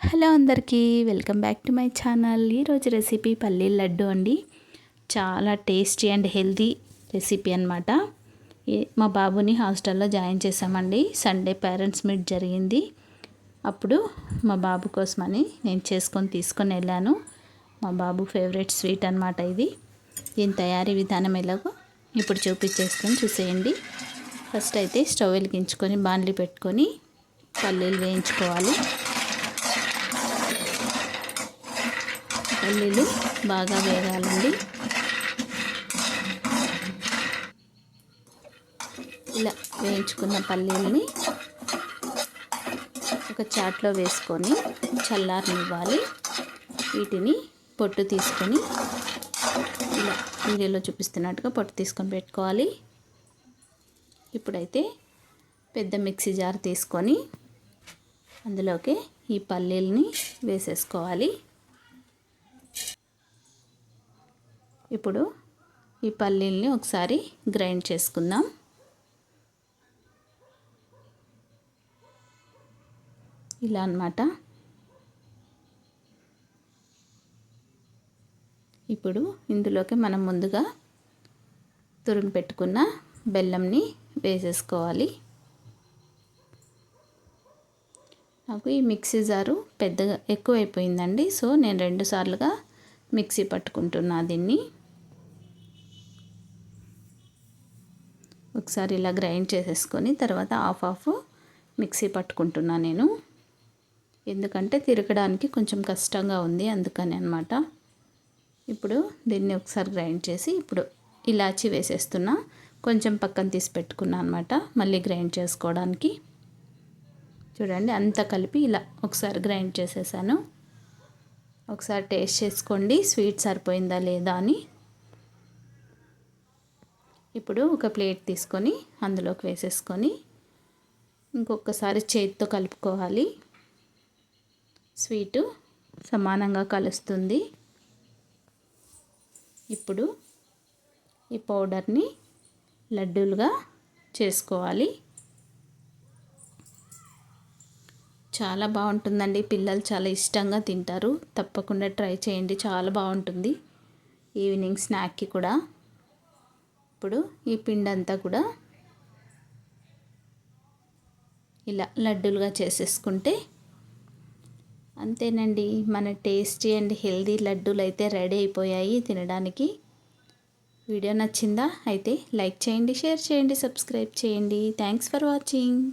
Hello అందరికీ welcome back to my channel. ఈరోజు recipe పల్లీల లడ్డు అండి. చాలా టేస్టీ అండ్ హెల్తీ రెసిపీ అనమాట. మా బాబుని హాస్టల్లో జాయిన్ చేసామండి. సండే పేరెంట్స్ మీట్ జరిగింది. అప్పుడు మా బాబు కోసమని నేను తీసుకొని వెళ్ళాను. మా బాబు ఫేవరెట్ స్వీట్ అనమాట ఇది. దీని తయారీ విధానం ఎలాగో ఇప్పుడు చూసేయండి. ఫస్ట్ అయితే స్టవ్ వెలిగించుకొని బాండ్లీ పెట్టుకొని పల్లీలు వేయించుకోవాలి. పల్లీలు బాగా వేగాలండి. ఇలా వేయించుకున్న పల్లీలని ఒక చాట్లో వేసుకొని చల్లారనివ్వాలి. వీటిని పొట్టు తీసుకొని ఇలా వీడియోలో చూపిస్తున్నట్టుగా పొట్టు తీసుకొని పెట్టుకోవాలి. ఇప్పుడైతే పెద్ద మిక్సీ జార్ తీసుకొని అందులోకి ఈ పల్లీలని వేసేసుకోవాలి. ఇప్పుడు ఈ పల్లీల్ని ఒకసారి గ్రైండ్ చేసుకుందాం. ఇలా అన్నమాట. ఇప్పుడు ఇందులోకి మనం ముందుగా తురిమి పెట్టుకున్న బెల్లంని వేసేసుకోవాలి. నాకు ఈ మిక్సీ జారు పెద్దగా ఎక్కువైపోయిందండి. సో నేను 2 సార్లుగా మిక్సీ పట్టుకుంటున్నా దీన్ని. ఒకసారి ఇలా గ్రైండ్ చేసేసుకొని తర్వాత హాఫ్ మిక్సీ పట్టుకుంటున్నా నేను. ఎందుకంటే తిరగడానికి కొంచెం కష్టంగా ఉంది, అందుకని అనమాట. ఇప్పుడు దీన్ని ఒకసారి గ్రైండ్ చేసి ఇప్పుడు ఇలాచీ వేసేస్తున్నా. కొంచెం పక్కన తీసి పెట్టుకున్నా అనమాట మళ్ళీ గ్రైండ్ చేసుకోవడానికి. చూడండి అంతా కలిపి ఇలా ఒకసారి గ్రైండ్ చేసేసాను. ఒకసారి టేస్ట్ చేసుకోండి స్వీట్ సరిపోయిందా లేదా అని. ఇప్పుడు ఒక ప్లేట్ తీసుకొని అందులోకి వేసేసుకొని ఇంకొకసారి చేతితో కలుపుకోవాలి. స్వీటు సమానంగా కలుస్తుంది. ఇప్పుడు ఈ పౌడర్ని లడ్డూలుగా చేసుకోవాలి. చాలా బాగుంటుందండి. పిల్లలు చాలా ఇష్టంగా తింటారు. తప్పకుండా ట్రై చేయండి, చాలా బాగుంటుంది. ఈవినింగ్ స్నాక్కి కూడా. ఇప్పుడు ఈ పిండి అంతా కూడా ఇలా లడ్డూలుగా చేసేసుకుంటే అంతేనండి. మన టేస్టీ అండ్ హెల్దీ లడ్డూలు అయితే రెడీ అయిపోయాయి తినడానికి. వీడియో నచ్చిందా? అయితే లైక్ చేయండి, షేర్ చేయండి, సబ్స్క్రైబ్ చేయండి. Thanks for watching.